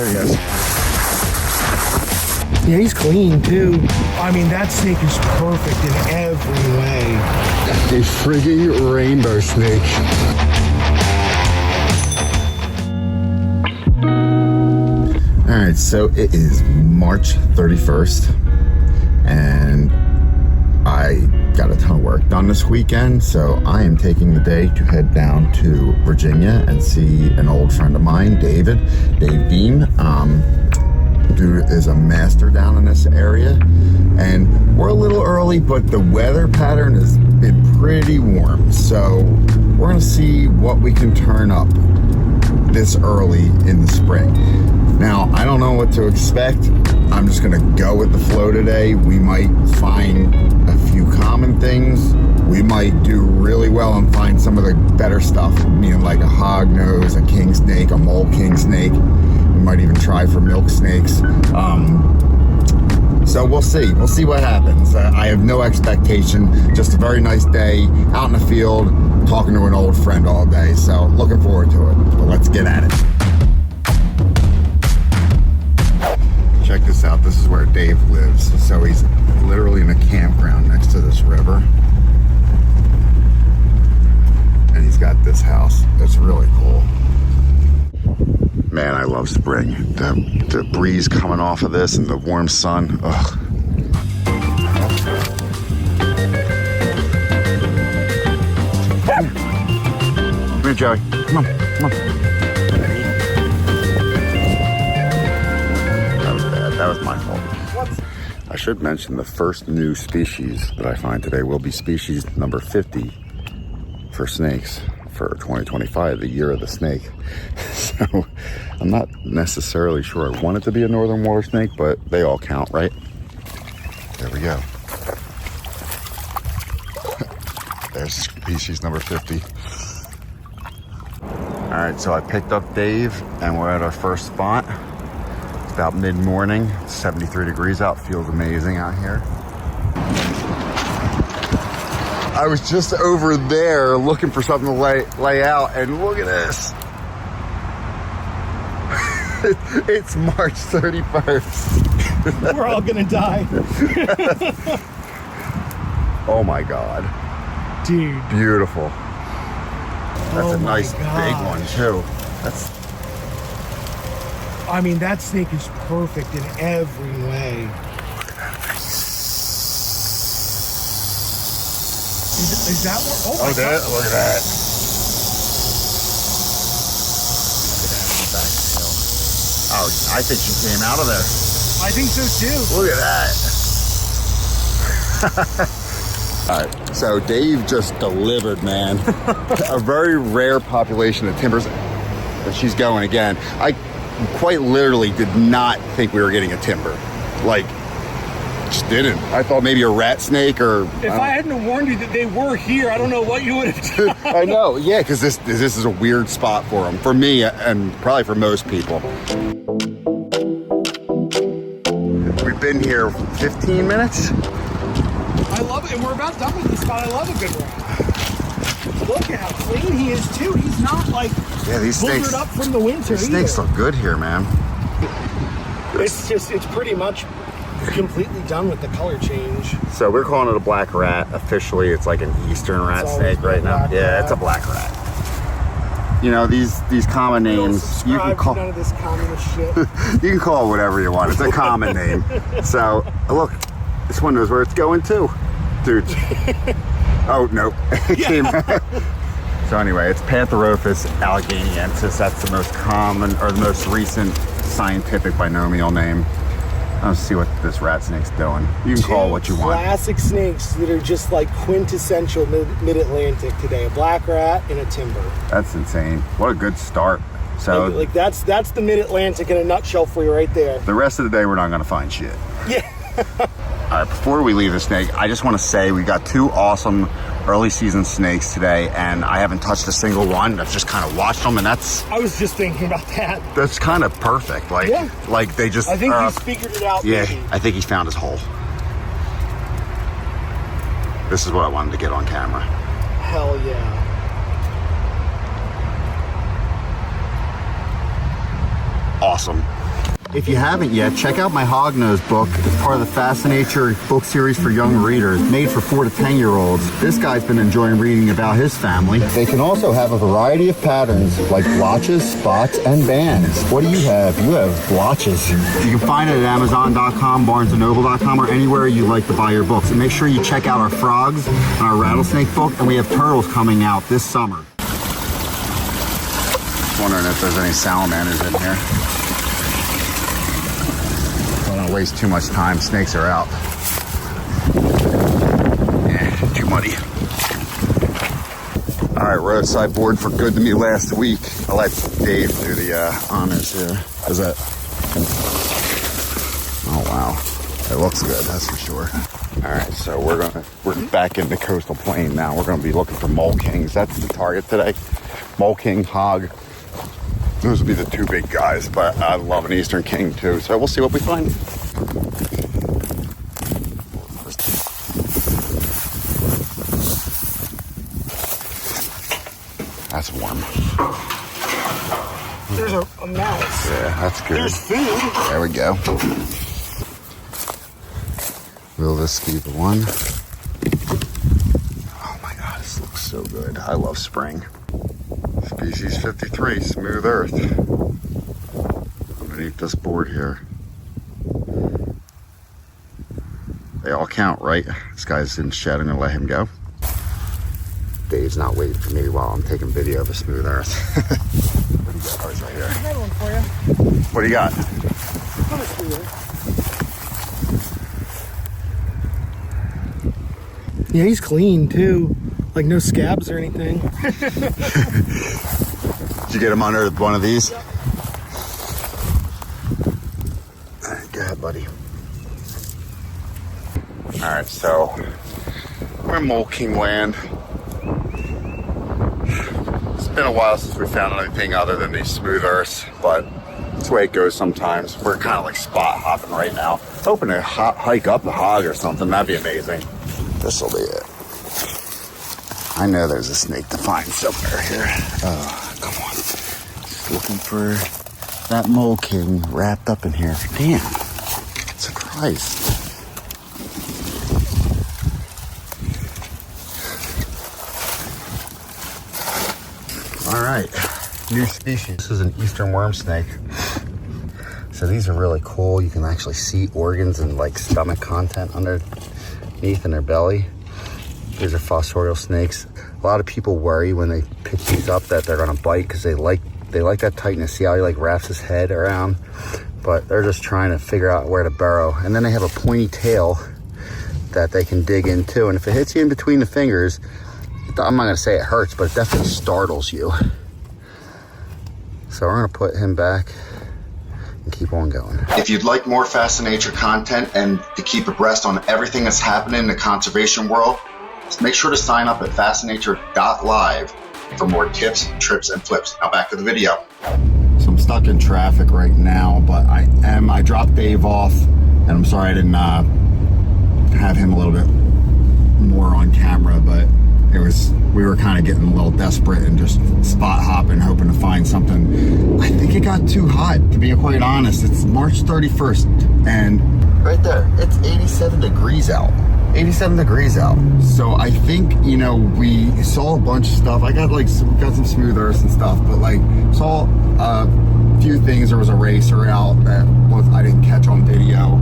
There he is. Yeah, he's clean too. I mean, that snake is perfect in every way. A frigging rainbow snake. All right, so it is March 31st, and I got a ton of work done this weekend, so I am taking the day to head down to Virginia and see an old friend of mine, Dave Beam. Dude is a master down in this area, and we're a little early, but the weather pattern has been pretty warm, so we're gonna see what we can turn up this early in the spring. Now, I don't know what to expect. I'm just gonna go with the flow today. We might find a few common things. We might do really well and find some of the better stuff, meaning like a hognose, a king snake, a mole king snake. We might even try for milk snakes. So we'll see. We'll see what happens. I have no expectation. Just a very nice day out in the field, talking to an old friend all day. So looking forward to it. But let's get at it. Check this out. This is where Dave lives. So he's literally in a campground next to this river. And he's got this house. That's really cool. Man, I love spring. The breeze coming off of this and the warm sun. Ugh. Come here, Joey. Come on. Come on. That was my fault. I should mention the first new species that I find today will be species number 50 for snakes for 2025, the year of the snake. So I'm not necessarily sure I want it to be a northern water snake, but they all count, right? There we go. There's species number 50. All right, so I picked up Dave and we're at our first spot. It's about mid-morning, it's 73 degrees out, feels amazing out here. I was just over there looking for something to lay out, and look at this. It's March 31st. We're all gonna die. Oh my God. Dude. Beautiful. That's a nice gosh. big one too. I mean, that snake is perfect in every way. Is that what? Oh, Look at that. Look at that. Oh, I think she came out of there. I think so too. Look at that. All right, so Dave just delivered, man. A very rare population of timbers. And she's going again. I quite literally did not think we were getting a timber. Like, just didn't. I thought maybe a rat snake or... If I hadn't warned you that they were here, I don't know what you would have done. I know, yeah, because this is a weird spot for them. For me, and probably for most people. We've been here 15 minutes. I love it, and we're about done with this spot. I love a good ride. Look at how clean he is, too. He's not, like, these snakes up from the winter These snakes look good here, man. It's pretty much completely done with the color change. So we're calling it a black rat. Officially, it's like an eastern rat snake right now. Yeah, it's a black rat. You know, these common names, you can call... None of this communist shit. You can call it whatever you want. It's a common name. So, look, this one knows where it's going too. Dude. Oh, nope. It came out. So anyway, it's Pantherophis alleghaniensis. That's the most common, or the most recent scientific binomial name. Let's see what this rat snake's doing. You can call it what you want. Classic snakes that are just like quintessential mid-Atlantic today. A black rat and a timber. That's insane. What a good start. So like that's the mid-Atlantic in a nutshell for you right there. The rest of the day we're not gonna find shit. Yeah. All right, before we leave the snake, I just want to say we got two awesome early season snakes today, and I haven't touched a single one. I've just kind of watched them, and that's... I was just thinking about that. That's kind of perfect. Like, yeah. Like they just... I think he's figured it out. Yeah, maybe. I think he found his hole. This is what I wanted to get on camera. Hell yeah. Awesome. If you haven't yet, check out my Hognose book. It's part of the Fascinator book series for young readers, made for 4 to 10-year-olds. This guy's been enjoying reading about his family. They can also have a variety of patterns, like blotches, spots, and bands. What do you have? You have blotches. You can find it at Amazon.com, BarnesandNoble.com, or anywhere you like to buy your books. And make sure you check out our frogs and our rattlesnake book, and we have turtles coming out this summer. Wondering if there's any salamanders in here. Don't want to waste too much time. Snakes are out. Too muddy. All right, roadside board for good to me last week. I'll let Dave do the honors here. How's that? Oh wow, it looks good. That's for sure. All right, so we're back in the coastal plain now. We're gonna be looking for mole kings. That's the target today. Mole king, hog. Those would be the 2 big guys, but I love an eastern king too. So we'll see what we find. That's warm. There's a mouse. Yeah, that's good. There's food. There we go. Will this be the one? Oh my God, this looks so good. I love spring. Species 53, smooth earth. Underneath this board here. They all count, right? This guy's in shed. I'm gonna let him go. Dave's not waiting for me while I'm taking video of a smooth earth. What do you got? Oh, it's right here. I got one for you. What do you got? Another smooth earth. Yeah, he's clean too. Like no scabs or anything. Did you get him under one of these? Yep. Go ahead, buddy. All right, so we're in Mole King land. It's been a while since we found anything other than these smooth earths, but it's the way it goes sometimes. We're kind of like spot hopping right now. Hoping to hike up the hog or something. That'd be amazing. This will be it. I know there's a snake to find somewhere here. Oh, come on. Just looking for that mole king wrapped up in here. Damn. Surprise. All right. New species. This is an eastern worm snake. So these are really cool. You can actually see organs and like stomach content underneath in their belly. These are fossorial snakes. A lot of people worry when they pick these up that they're gonna bite because they like that tightness. See how he like wraps his head around? But they're just trying to figure out where to burrow. And then they have a pointy tail that they can dig into. And if it hits you in between the fingers, I'm not gonna say it hurts, but it definitely startles you. So we're gonna put him back and keep on going. If you'd like more Fascinator content and to keep abreast on everything that's happening in the conservation world, make sure to sign up at fascinator.live for more tips, trips, and flips. Now back to the video. So I'm stuck in traffic right now, but I dropped Dave off, and I'm sorry I didn't have him a little bit more on camera, but we were kind of getting a little desperate and just spot hopping, hoping to find something. I think it got too hot, to be quite honest. It's March 31st, and right there, it's 87 degrees out. 87 degrees out. So I think, you know, we saw a bunch of stuff. We got some smooth earths and stuff, but like saw a few things. There was a racer out that I didn't catch on video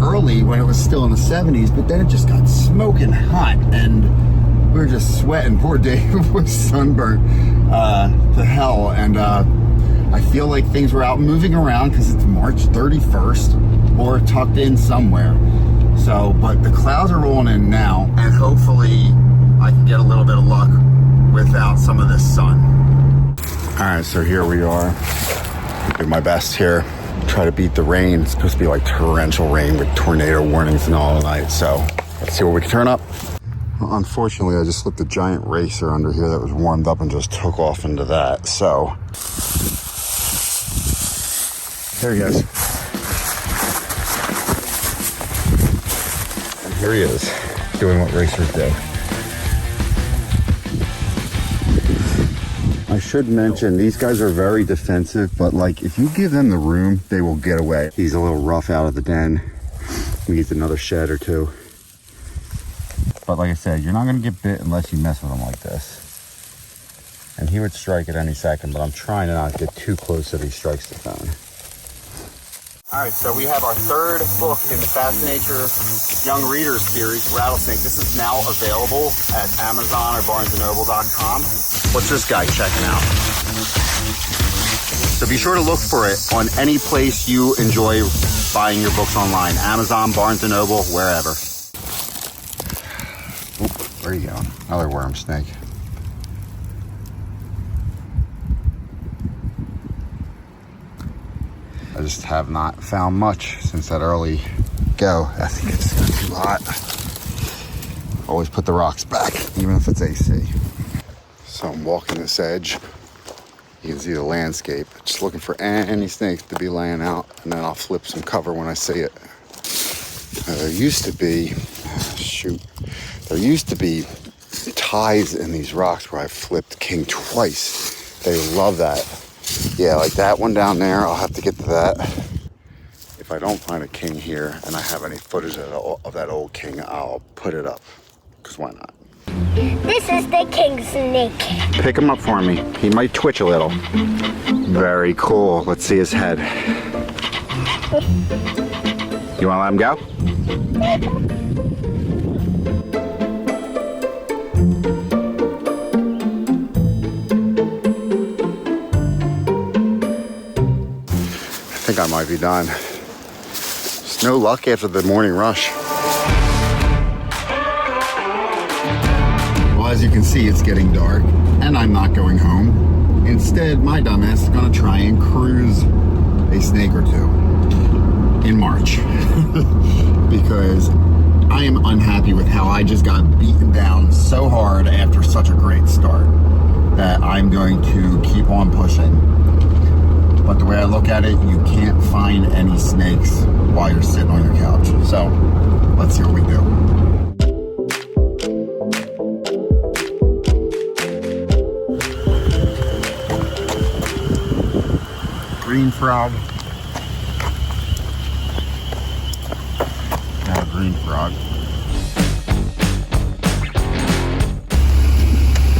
early when it was still in the 70s, but then it just got smoking hot and we were just sweating. Poor Dave was sunburnt to hell, and I feel like things were out moving around because it's March 31st or tucked in somewhere. So, but the clouds are rolling in now, and hopefully I can get a little bit of luck without some of this sun. All right, so here we are. Do my best here. Try to beat the rain. It's supposed to be like torrential rain with tornado warnings and all night. So let's see what we can turn up. Well, unfortunately, I just slipped a giant racer under here that was warmed up and just took off into that. So there he goes. And here he is, doing what racers do. I should mention, these guys are very defensive, but like if you give them the room, they will get away. He's a little rough out of the den. He needs another shed or two. But like I said, you're not gonna get bit unless you mess with him like this. And he would strike at any second, but I'm trying to not get too close so he strikes the phone. All right, so we have our third book in the Fascinator Young Readers series, Rattlesnake. This is now available at Amazon or BarnesandNoble.com. What's this guy checking out? So be sure to look for it on any place you enjoy buying your books online. Amazon, Barnes & Noble, wherever. Oop, where are you going? Another worm snake. I just have not found much since that early go. I think it's too hot. Always put the rocks back, even if it's AC. So I'm walking this edge. You can see the landscape. Just looking for any snakes to be laying out, and then I'll flip some cover when I see it. There used to be, there used to be ties in these rocks where I flipped king twice. They love that. Yeah, like that one down there, I'll have to get to that. If I don't find a king here and I have any footage of that old king, I'll put it up, because why not? This is the king snake. Pick him up for me. He might twitch a little. Very cool. Let's see his head. You want to let him go? I think I might be done. Just no luck after the morning rush. Well, as you can see, it's getting dark, and I'm not going home. Instead, my dumbass is gonna try and cruise a snake or two in March. Because I am unhappy with how I just got beaten down so hard after such a great start that I'm going to keep on pushing. But the way I look at it, you can't find any snakes while you're sitting on your couch. So let's see what we do. Green frog. Now green frog.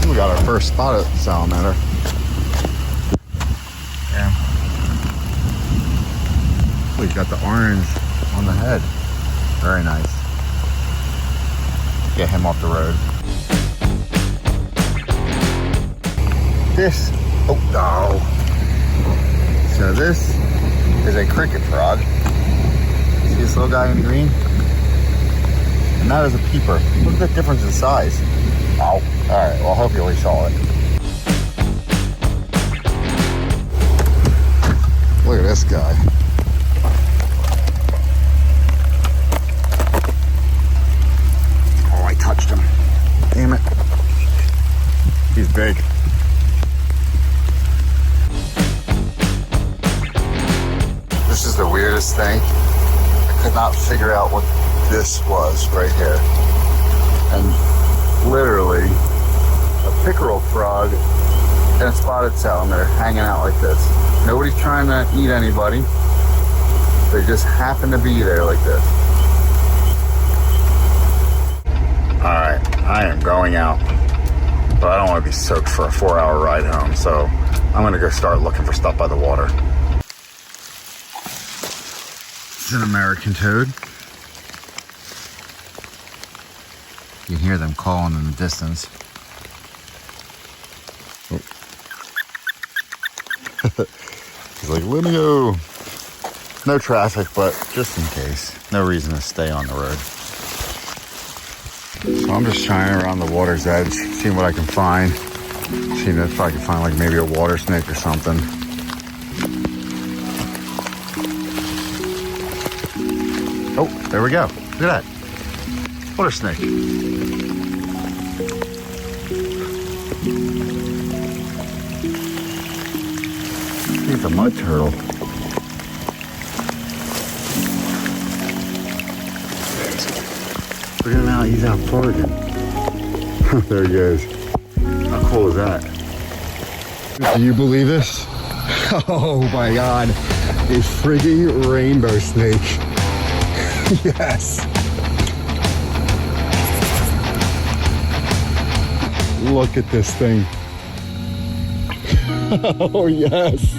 We got our first spotted salamander. Yeah. We've got the orange on the head. Very nice. Get him off the road. This, oh no. So this is a cricket frog. See this little guy in green? And that is a peeper. Look at the difference in size. Wow. All right, well, hopefully we saw it. Look at this guy. Oh, I touched him. Damn it. He's big. This is the weirdest thing. I could not figure out what this was right here. And literally a pickerel frog and a spotted salamander hanging out like this. Nobody's trying to eat anybody. They just happen to be there like this. All right, I am going out, but I don't want to be soaked for a 4-hour ride home, so I'm gonna go start looking for stuff by the water. It's an American toad. You can hear them calling in the distance. Oh. He's like, let me go. No traffic, but just in case. No reason to stay on the road. So I'm just shining around the water's edge, seeing what I can find. Seeing if I can find like maybe a water snake or something. Oh, there we go. Look at that. Water snake. It's a mud turtle. Look at him out, he's out foraging. There he goes. How cool is that? Do you believe this? Oh my God, a frigging rainbow snake. Yes. Look at this thing. Oh yes.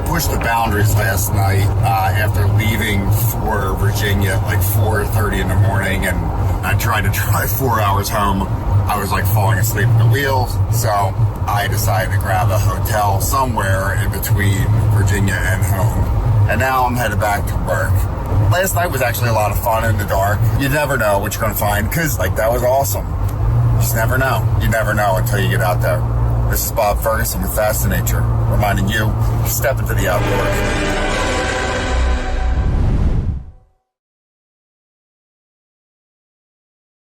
Pushed the boundaries last night after leaving for Virginia at like 4:30 in the morning, and I tried to drive 4 hours home. I was like falling asleep at the wheel, so I decided to grab a hotel somewhere in between Virginia and home, and now I'm headed back to work. Last night was actually a lot of fun in the dark. You never know what you're gonna find, because like that was awesome. You just never know. You never know until you get out there. This is Bob Ferguson with Fascinature, reminding you to step into the outdoors.